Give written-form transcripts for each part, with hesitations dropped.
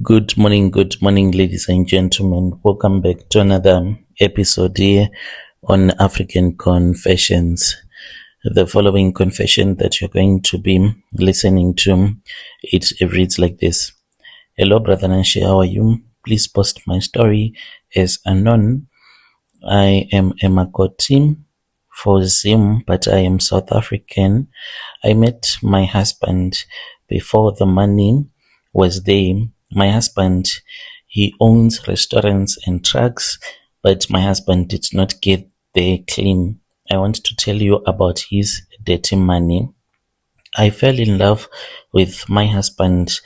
Good morning, ladies and gentlemen. Welcome back to another episode here on African Confessions. The following confession that you're going to be listening to, it reads like this. Hello, Brother Nashi, how are you? Please post my story as unknown. I am a Makoti for Zim, but I am South African. I met my husband before the money was there. My husband, he owns restaurants and trucks, but my husband did not get there clean. I want to tell you about his dirty money. I fell in love with my husband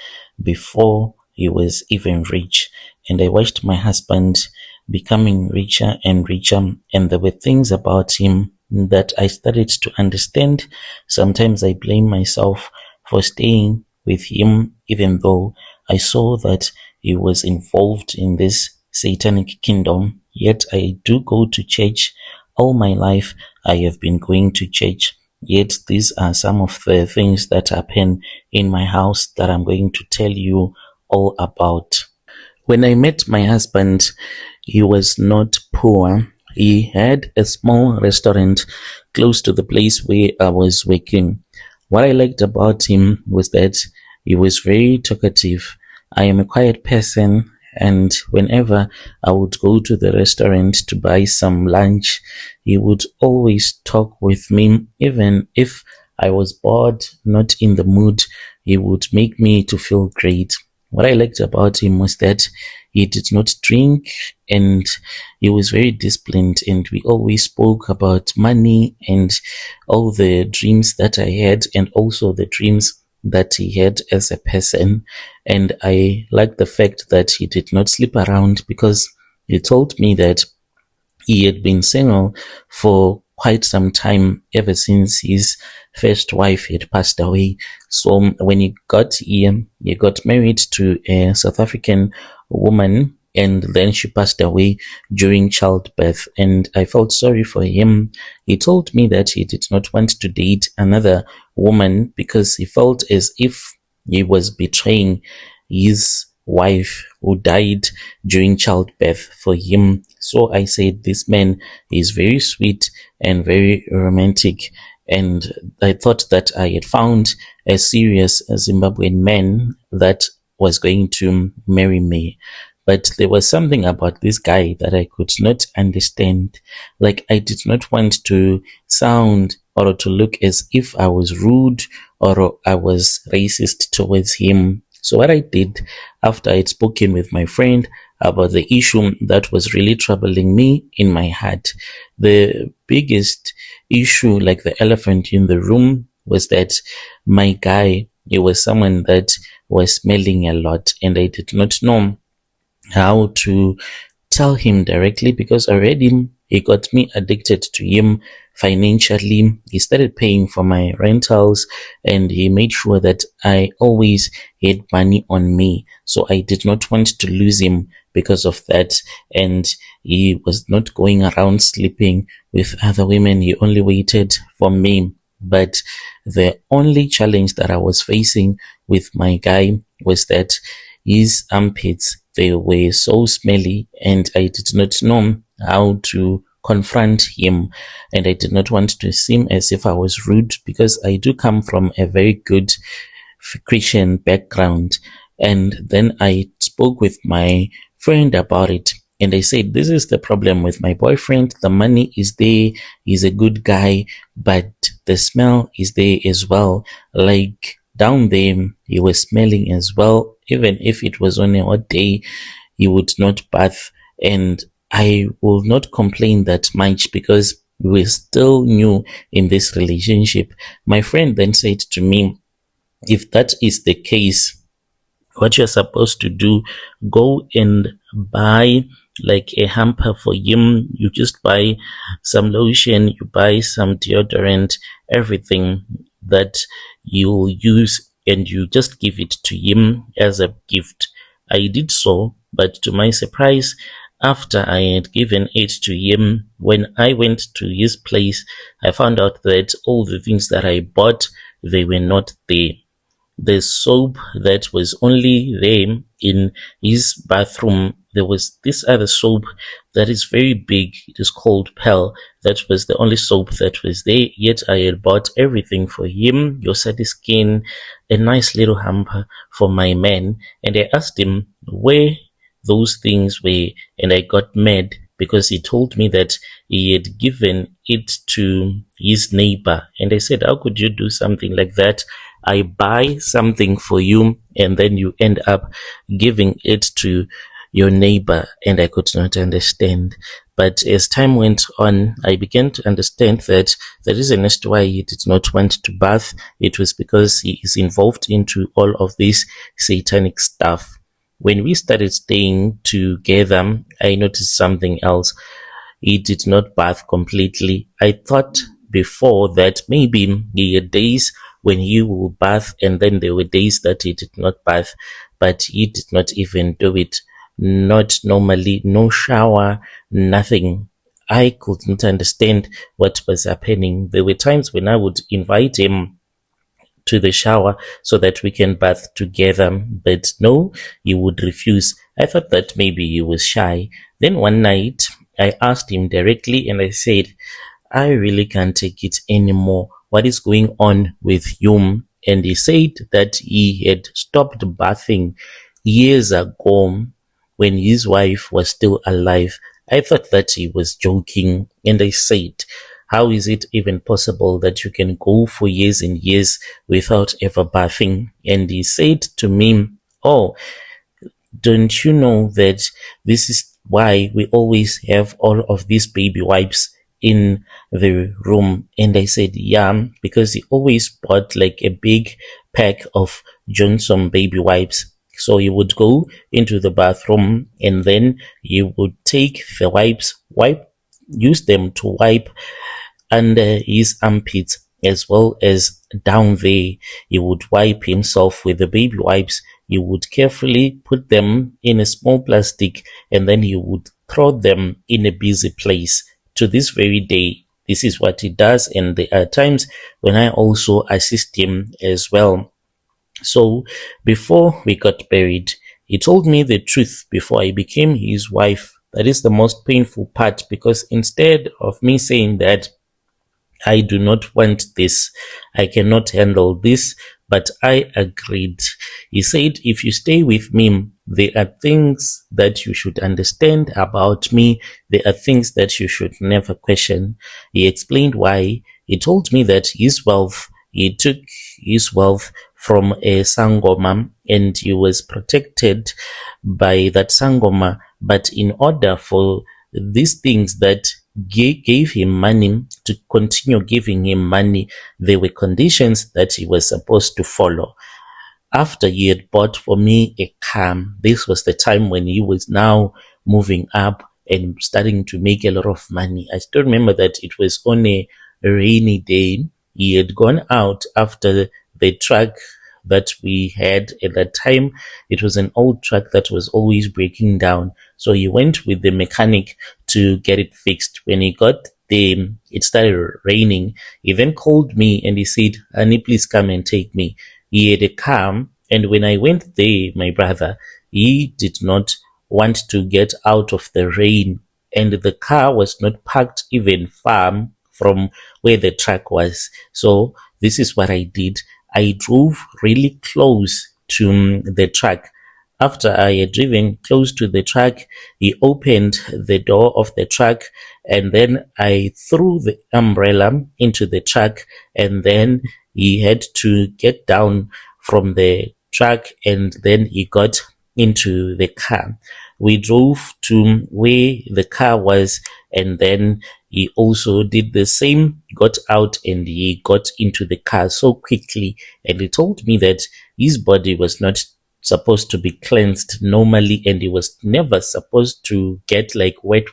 before he was even rich, and I watched my husband becoming richer and richer, and there were things about him that I started to understand. Sometimes I blame myself for staying with him, even though I saw that he was involved in this satanic kingdom. Yet I do go to church. All my life I have been going to church. Yet these are some of the things that happen in my house that I'm going to tell you all about. When I met my husband, he was not poor. He had a small restaurant close to the place where I was working. What I liked about him was that he was very talkative. I am a quiet person, and whenever I would go to the restaurant to buy some lunch, he would always talk with me. Even if I was bored, not in the mood, he would make me to feel great. What I liked about him was that he did not drink, and he was very disciplined, and we always spoke about money and all the dreams that I had, and also the dreams that he had as a person. And I liked the fact that he did not sleep around, because he told me that he had been single for quite some time, ever since his first wife had passed away. So when he got here, he got married to a South African woman, and then she passed away during childbirth, and I felt sorry for him. He told me that he did not want to date another woman because he felt as if he was betraying his wife who died during childbirth for him. So I said, this man is very sweet and very romantic, and I thought that I had found a serious Zimbabwean man that was going to marry me. But there was something about this guy that I could not understand. Like, I did not want to sound or to look as if I was rude or I was racist towards him. So what I did, after I had spoken with my friend about the issue that was really troubling me in my heart, the biggest issue, like the elephant in the room, was that my guy, he was someone that was smelling a lot, and I did not know how to tell him directly, because already he got me addicted to him financially. He started paying for my rentals, and he made sure that I always had money on me. So I did not want to lose him because of that. And he was not going around sleeping with other women. He only waited for me. But the only challenge that I was facing with my guy was that his armpits, they were so smelly, and I did not know how to confront him, and I did not want to seem as if I was rude, because I do come from a very good Christian background. And then I spoke with my friend about it, and I said, this is the problem with my boyfriend. The money is there, he's a good guy, but the smell is there as well. Like, down there, he was smelling as well. Even if it was on a hot day, he would not bath. And I will not complain that much, because we were still new in this relationship. My friend then said to me, if that is the case, what you're supposed to do, go and buy like a hamper for him. You just buy some lotion, you buy some deodorant, everything that you'll use, and you just give it to him as a gift. I did so, but to my surprise, after I had given it to him, when I went to his place, I found out that all the things that I bought, they were not there. the soap that was only there in his bathroom. There was this other soap that is very big. It is called Pearl. That was the only soap that was there. Yet I had bought everything for him, your skin, a nice little hamper for my man. And I asked him where those things were, and I got mad because he told me that he had given it to his neighbor. And I said, how could you do something like that? I buy something for you and then you end up giving it to your neighbor. And I could not understand. But as time went on, I began to understand that the reason as to why he did not want to bath, it was because he is involved into all of this satanic stuff. When we started staying together, I noticed something else. He did not bath completely. I thought before that maybe he had days when he will bath and then there were days that he did not bath, but he did not even do it. Not normally, no shower, nothing. I could not understand what was happening. There were times when I would invite him to the shower so that we can bath together, but no, he would refuse. I thought that maybe he was shy. Then one night I asked him directly and I said, I really can't take it anymore. What is going on with you? And he said that he had stopped bathing years ago when his wife was still alive. I thought that he was joking, and I said, how is it even possible that you can go for years and years without ever bathing? And he said to me, oh, don't you know that this is why we always have all of these baby wipes in the room? And I said, yeah, because he always bought like a big pack of Johnson baby wipes. So he would go into the bathroom and then he would take the wipes, use them to wipe under his armpits as well as down there. He would wipe himself with the baby wipes. He would carefully put them in a small plastic and then he would throw them in a busy place. To this very day, this is what he does, and there are times when I also assist him as well. So before we got married, he told me the truth before I became his wife. That is the most painful part, because instead of me saying that I do not want this, I cannot handle this, but I agreed. He said, if you stay with me, there are things that you should understand about me. There are things that you should never question. He explained why. He told me that his wealth, he took his wealth from a sangoma and he was protected by that sangoma. But in order for these things that gave him money to continue giving him money, there were conditions that he was supposed to follow. After he had bought for me a car, this was the time when he was now moving up and starting to make a lot of money. I still remember that it was on a rainy day. He had gone out after the truck that we had at that time. It was an old truck that was always breaking down. So he went with the mechanic to get it fixed. When he got there, it started raining. He then called me and he said, honey, please come and take me. He had a car, and when I went there, my brother, he did not want to get out of the rain, and the car was not parked even far from where the truck was. So this is what I did. I drove really close to the truck. After I had driven close to the truck, he opened the door of the truck and then I threw the umbrella into the truck, and then he had to get down from the truck and then he got into the car. We drove to where the car was, and then he also did the same, got out and he got into the car so quickly. And he told me that his body was not supposed to be cleansed normally, and he was never supposed to get like wet.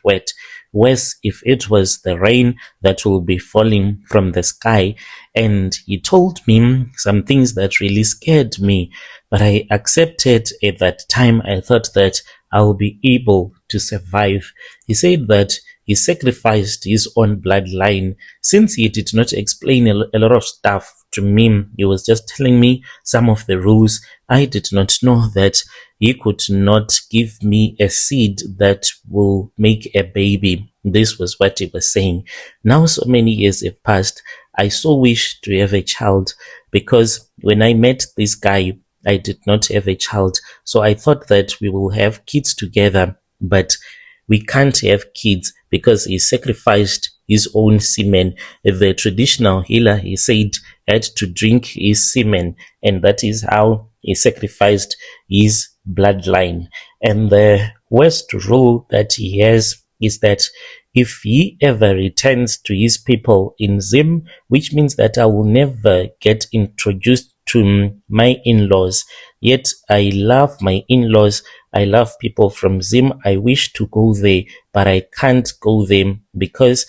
Worse if it was the rain that will be falling from the sky. And he told me some things that really scared me, but I accepted at that time. I thought that I'll be able to survive. He said that he sacrificed his own bloodline since he did not explain a lot of stuff to me. He was just telling me some of the rules. I did not know that he could not give me a seed that will make a baby. This was what he was saying. Now so many years have passed. I so wish to have a child, because when I met this guy, I did not have a child. So I thought that we will have kids together, but we can't have kids because he sacrificed his own semen. The traditional healer, he said, had to drink his semen, and that is how he sacrificed his bloodline. And the worst rule that he has is that if he ever returns to his people in Zim, which means that I will never get introduced to my in-laws. Yet I love my in-laws. I love people from Zim. I wish to go there, but I can't go there because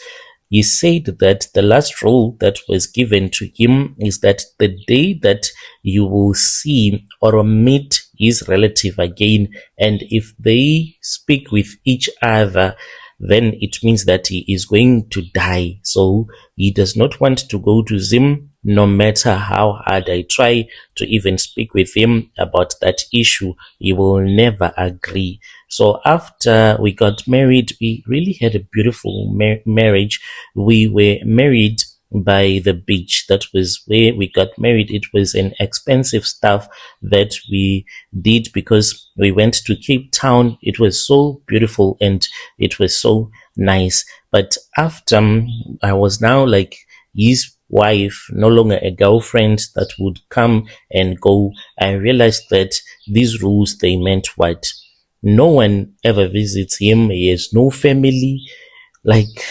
he said that the last rule that was given to him is that the day that you will see or meet his relative again, and if they speak with each other, then it means that he is going to die. So he does not want to go to Zim, no matter how hard I try to even speak with him about that issue. He will never agree. So after we got married, we really had a beautiful marriage. We were married by the beach. That was where we got married. It was an expensive stuff that we did because we went to Cape Town. It was so beautiful and it was so nice. But after I was now like his wife, no longer a girlfriend that would come and go, I realized that these rules, they meant what? No one ever visits him. He has no family. Like,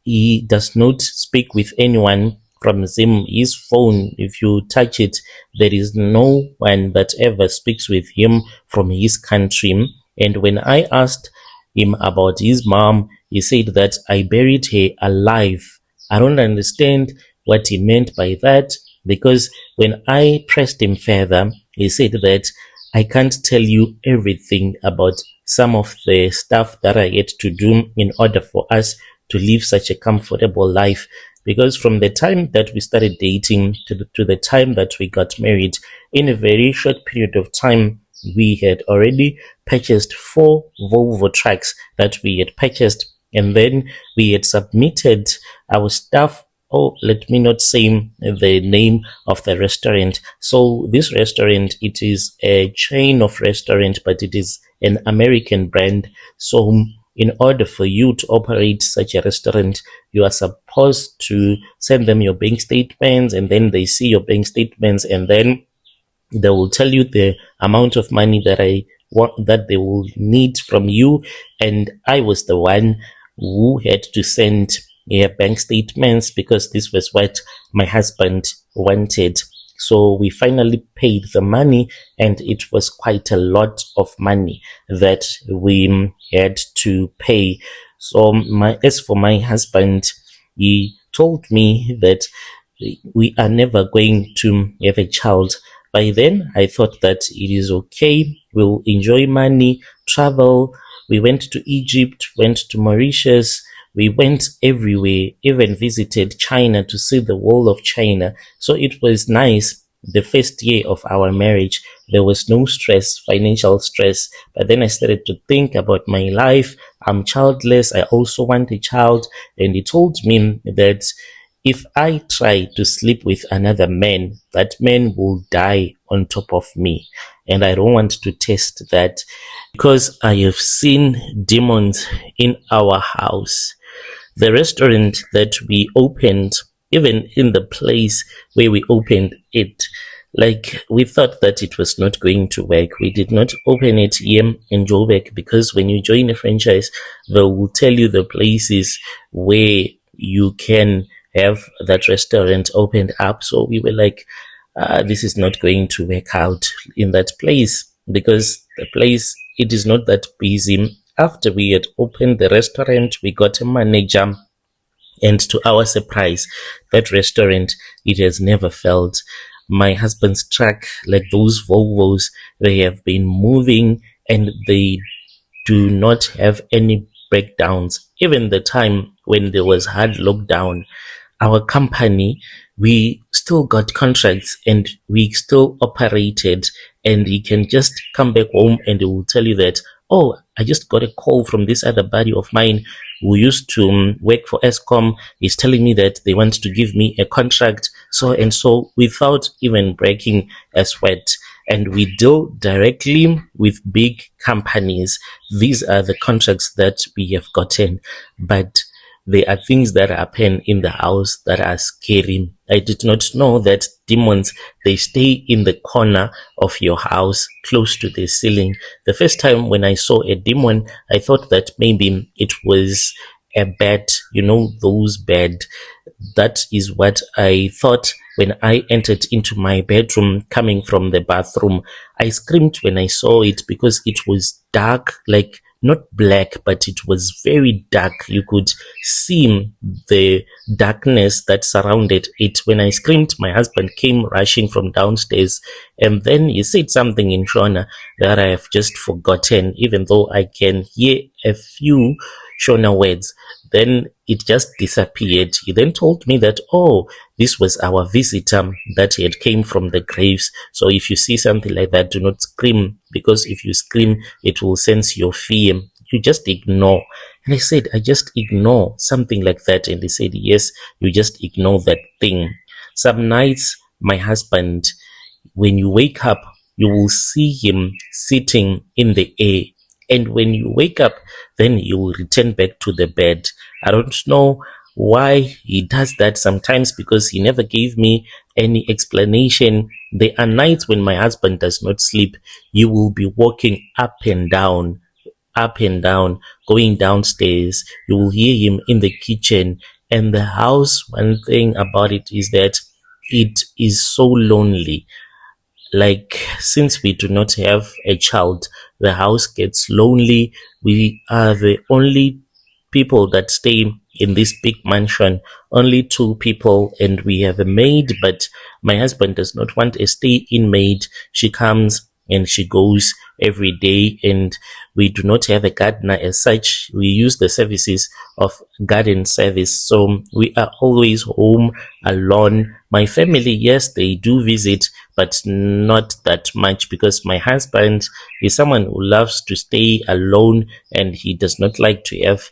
he does not speak with anyone from Zim. His phone, if you touch it, there is no one that ever speaks with him from his country. And when I asked him about his mom, he said that I buried her alive. I don't understand what he meant by that, because when I pressed him further, he said that I can't tell you everything about some of the stuff that I had to do in order for us to live such a comfortable life. Because from the time that we started dating to the time that we got married, in a very short period of time, we had already purchased 4 Volvo trucks that we had purchased, and then we had submitted our stuff. Oh, let me not say the name of the restaurant. So this restaurant, it is a chain of restaurant, but it is an American brand. So in order for you to operate such a restaurant, you are supposed to send them your bank statements, and then they see your bank statements, and then they will tell you the amount of money that that they will need from you. And I was the one who had to send bank statements because this was what my husband wanted. So we finally paid the money, and it was quite a lot of money that we had to pay. So as for my husband, he told me that we are never going to have a child. By then, I thought that it is okay. We'll enjoy money, travel. We went to Egypt, went to Mauritius. We went everywhere, even visited China to see the wall of China. So it was nice. The first year of our marriage, there was no stress, financial stress. But then I started to think about my life. I'm childless. I also want a child. And he told me that if I try to sleep with another man, that man will die on top of me. And I don't want to test that, because I have seen demons in our house. The restaurant that we opened, even in the place where we opened it, like, we thought that it was not going to work. We did not open it here in Joburg, because when you join a franchise, they will tell you the places where you can have that restaurant opened up. So we were like, this is not going to work out in that place, because the place, it is not that busy. After we had opened the restaurant, we got a manager, and to our surprise, that restaurant, it has never failed. My husband's truck, like those Volvos, they have been moving, and they do not have any breakdowns. Even the time when there was hard lockdown, our company, we still got contracts and we still operated, and he can just come back home and he will tell you that, oh, I just got a call from this other buddy of mine who used to work for ESCOM. He's telling me that they want to give me a contract, so and so, without even breaking a sweat. And we deal directly with big companies. These are the contracts that we have gotten. But there are things that happen in the house that are scary. I did not know that demons, they stay in the corner of your house, close to the ceiling. The first time when I saw a demon, I thought that maybe it was a bed, those bed. That is what I thought when I entered into my bedroom coming from the bathroom. I screamed when I saw it because it was dark, like not black, but it was very dark. You could see the darkness that surrounded it. When I screamed, my husband came rushing from downstairs, and then he said something in Shona that I have just forgotten, even though I can hear a few Shona words. Then it just disappeared. He then told me that, oh, this was our visitor that had came from the graves. So if you see something like that, do not scream, because if you scream, it will sense your fear. You just ignore. And I said, I just ignore something like that. And he said, yes, you just ignore that thing. Some nights, my husband, when you wake up, you will see him sitting in the air. And when you wake up, then you will return back to the bed. I don't know why he does that sometimes, because he never gave me any explanation. There are nights when my husband does not sleep. He will be walking up and down, going downstairs. You will hear him in the kitchen. And the house, one thing about it is that it is so lonely. Like, since we do not have a child, the house gets lonely. We are the only people that stay in this big mansion, only 2 people, and we have a maid, but my husband does not want a stay-in maid. She comes and she goes every day, and we do not have a gardener as such. We use the services of garden service, so we are always home alone. My family, yes, they do visit, but not that much, because my husband is someone who loves to stay alone and he does not like to have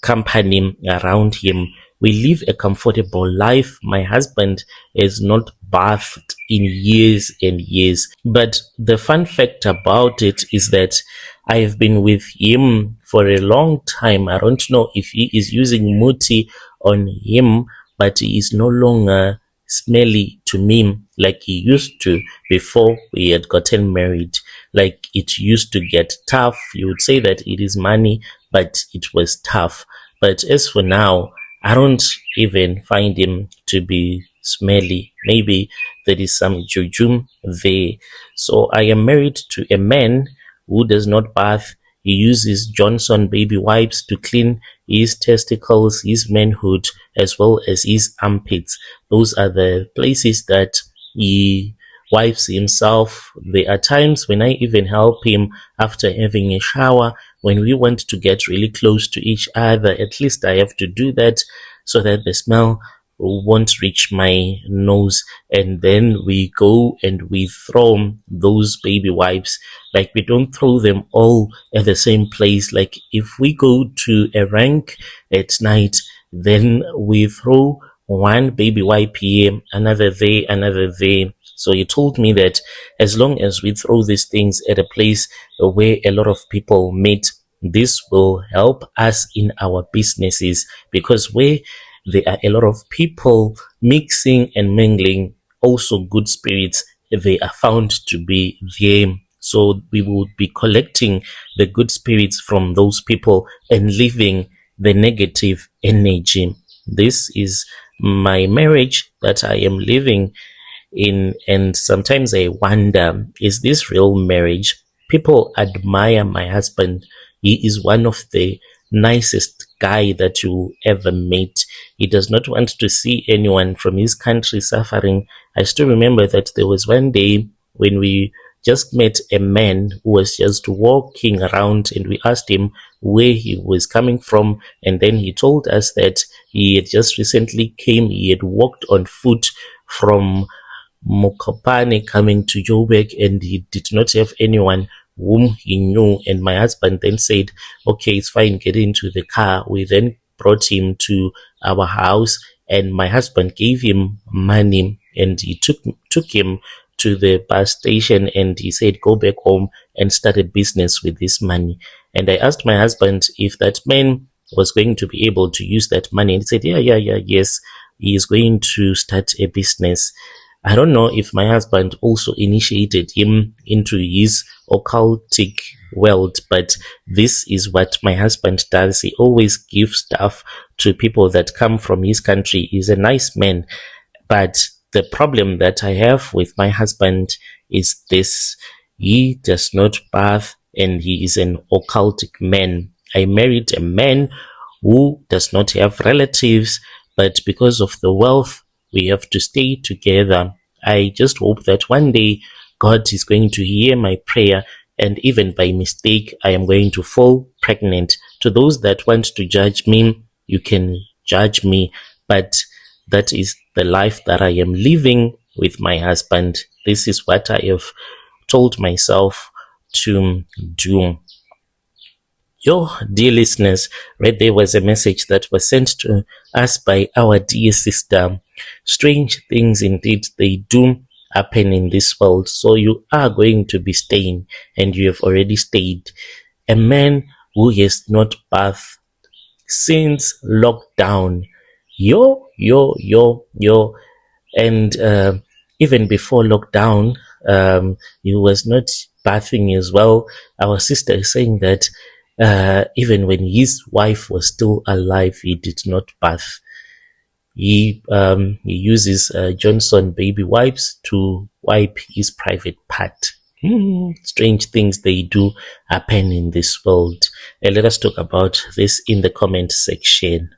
company around him. We live a comfortable life. My husband is not bathed in years and years. But the fun fact about it is that I have been with him for a long time. I don't know if he is using muti on him, but he is no longer smelly to me like he used to before we had gotten married. Like, it used to get tough. You would say that it is money, but it was tough. But as for now, I don't even find him to be smelly. Maybe there is some juju there. So I am married to a man who does not bath. He uses Johnson baby wipes to clean his testicles, his manhood, as well as his armpits. Those are the places that he wipes himself. There are times when I even help him after having a shower. When we want to get really close to each other, at least I have to do that so that the smell won't reach my nose. And then we go and we throw those baby wipes. Like, we don't throw them all at the same place. Like, if we go to a rank at night, then we throw one baby wipe here, another there, another there. So he told me that as long as we throw these things at a place where a lot of people meet, this will help us in our businesses, because where there are a lot of people mixing and mingling, also good spirits, they are found to be there. So we will be collecting the good spirits from those people and leaving the negative energy. This is my marriage that I am living in, and sometimes I wonder, is this real marriage? People admire my husband. He is one of the nicest guy that you ever meet. He does not want to see anyone from his country suffering. I still remember that there was one day when we just met a man who was just walking around, and we asked him where he was coming from, and then he told us that he had just recently came. He had walked on foot from Mokopane coming to Joburg, and he did not have anyone whom he knew. And my husband then said, okay, it's fine, get into the car. We then brought him to our house, and my husband gave him money, and he took him to the bus station, and he said, go back home and start a business with this money. And I asked my husband if that man was going to be able to use that money, and he said, yes, he is going to start a business. I don't know if my husband also initiated him into his occultic world, but this is what my husband does. He always gives stuff to people that come from his country. He's a nice man, but the problem that I have with my husband is this: he does not bath, and he is an occultic man. I married a man who does not have relatives, but because of the wealth, we have to stay together. I just hope that one day God is going to hear my prayer, and even by mistake, I am going to fall pregnant. To those that want to judge me, you can judge me, but that is the life that I am living with my husband. This is what I have told myself to do. Yo, dear listeners, right there was a message that was sent to us by our dear sister. Strange things indeed, they do happen in this world. So you are going to be staying, and you have already stayed. A man who has not bathed since lockdown. Yo. And even before lockdown, he was not bathing as well. Our sister is saying that even when his wife was still alive, he did not bath. He uses Johnson baby wipes to wipe his private part. Strange things, they do happen in this world. Let us talk about this in the comment section.